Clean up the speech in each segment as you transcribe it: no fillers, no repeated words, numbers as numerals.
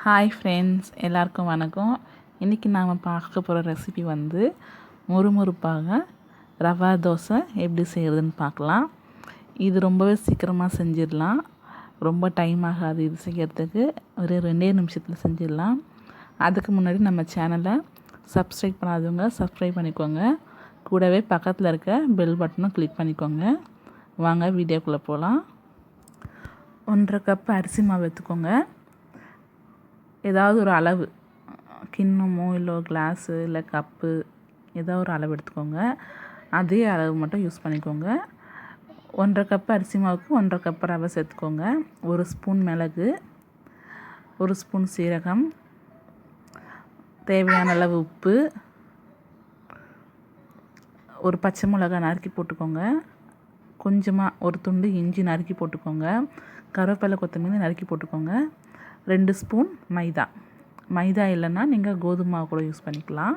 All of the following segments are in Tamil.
ஹாய் ஃப்ரெண்ட்ஸ், எல்லாருக்கும் வணக்கம். இன்றைக்கி நாம் பார்க்க போகிற ரெசிபி வந்து முறுமுறுப்பாக ரவா தோசை எப்படி செய்கிறதுன்னு பார்க்கலாம். இது ரொம்பவே சீக்கிரமாக செஞ்சிடலாம், ரொம்ப டைம் ஆகாது. இது செய்கிறதுக்கு ஒரு 2 நிமிஷத்தில் செஞ்சிடலாம். அதுக்கு முன்னாடி நம்ம சேனலை சப்ஸ்கிரைப் பண்ணாதவங்க சப்ஸ்கிரைப் பண்ணிக்கோங்க. கூடவே பக்கத்தில் இருக்க பெல் பட்டனும் கிளிக் பண்ணிக்கோங்க. வாங்க வீடியோக்குள்ளே போகலாம். 1.5 கப் அரிசி மாவு எடுத்துக்கோங்க. ஏதாவது ஒரு அளவு, கிண்ணமோ இல்லை கிளாஸு இல்லை கப்பு, ஏதோ ஒரு அளவு எடுத்துக்கோங்க. அதே அளவு மட்டும் யூஸ் பண்ணிக்கோங்க. 1.5 கப் அரிசி மாவுக்கு 1.5 கப் ரவை சேர்த்துக்கோங்க. 1 ஸ்பூன் மிளகு, 1 ஸ்பூன் சீரகம், தேவையான அளவு உப்பு, ஒரு பச்சை மிளகாய் நறுக்கி போட்டுக்கோங்க. கொஞ்சமாக ஒரு துண்டு இஞ்சி நறுக்கி போட்டுக்கோங்க. கருவேப்பிலை கொத்தமல்லி நறுக்கி போட்டுக்கோங்க. 2 ஸ்பூன் மைதா. மைதா இல்லைன்னா நீங்கள் கோதுமை மாவு கூட யூஸ் பண்ணிக்கலாம்.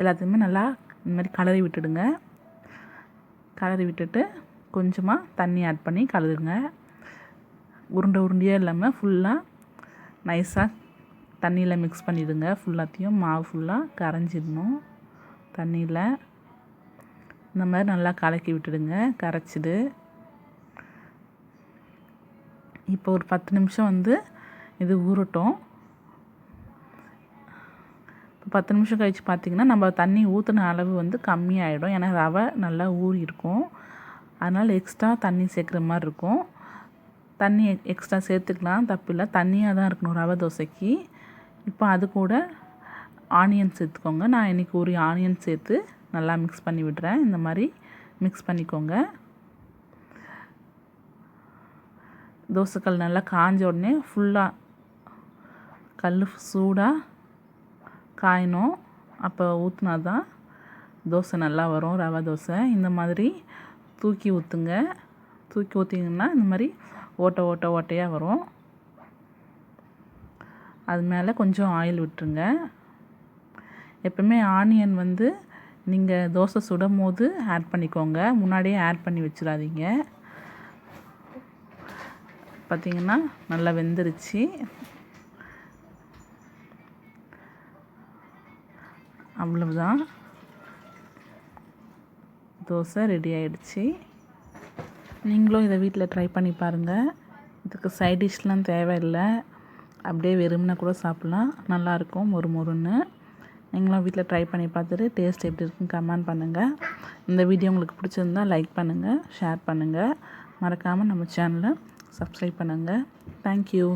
எல்லாத்தையுமே நல்லா இந்த மாதிரி கலரி விட்டுடுங்க. கலரி விட்டுட்டு கொஞ்சமாக தண்ணி ஆட் பண்ணி கலருங்க. உருண்டையாக இல்லாமல் ஃபுல்லாக நைஸாக தண்ணியில் மிக்ஸ் பண்ணிவிடுங்க. ஃபுல்லாத்தையும் மாவு ஃபுல்லாக கரைஞ்சிடணும். தண்ணியில் இந்த மாதிரி நல்லா கலக்கி விட்டுடுங்க. கரைச்சிடு. இப்போ ஒரு 10 நிமிஷம் வந்து இது ஊறட்டும். இப்போ 10 நிமிஷம் கழித்து பார்த்திங்கன்னா நம்ம தண்ணி ஊற்றின அளவு வந்து கம்மியாகிடும். ஏன்னா ரவை நல்லா ஊறி இருக்கும். அதனால் எக்ஸ்ட்ரா தண்ணி சேர்க்குற மாதிரி இருக்கும். தண்ணி எக்ஸ்ட்ரா சேர்த்துக்கலாம், தப்பில்லை. தண்ணியாக தான் இருக்கணும் ரவை தோசைக்கு. இப்போ அது கூட ஆனியன் சேர்த்துக்கோங்க. நான் இன்றைக்கி ஒரு ஆனியன் சேர்த்து நல்லா மிக்ஸ் பண்ணி விடுறேன். இந்த மாதிரி மிக்ஸ் பண்ணிக்கோங்க. தோசைக்கல் நல்லா காஞ்ச உடனே ஃபுல்லாக கல் சூடாக காயணும். அப்போ ஊற்றினா தான் தோசை நல்லா வரும், ரவை தோசை. இந்த மாதிரி தூக்கி ஊற்றுங்க. தூக்கி ஊற்றிங்கன்னா இந்த மாதிரி ஓட்டையாக வரும். அது மேலே கொஞ்சம் ஆயில் விட்டுருங்க. எப்பவுமே ஆனியன் வந்து நீங்கள் தோசை சுடும் போது ஆட் பண்ணிக்கோங்க, முன்னாடியே ஆட் பண்ணி வச்சிடாதீங்க. பார்த்திங்கன்னா நல்லா வெந்துருச்சு. அவ்வளவுதான், தோசை ரெடி ஆகிடுச்சு. நீங்களும் இதை வீட்டில் ட்ரை பண்ணி பாருங்கள். இதுக்கு சைட் டிஷ்லாம் தேவையில்லை, அப்படியே வெறும்னா கூட சாப்பிட்லாம். நல்லாயிருக்கும் மொறுமொறுன்னு. நீங்களும் வீட்டில் ட்ரை பண்ணி பார்த்துட்டு டேஸ்ட் எப்படி இருக்குன்னு கமெண்ட் பண்ணுங்கள். இந்த வீடியோ உங்களுக்கு பிடிச்சிருந்தா லைக் பண்ணுங்கள், ஷேர் பண்ணுங்கள். மறக்காமல் நம்ம சேனலை சப்ஸ்கிரைப் பண்ணுங்கள். தேங்க்யூ.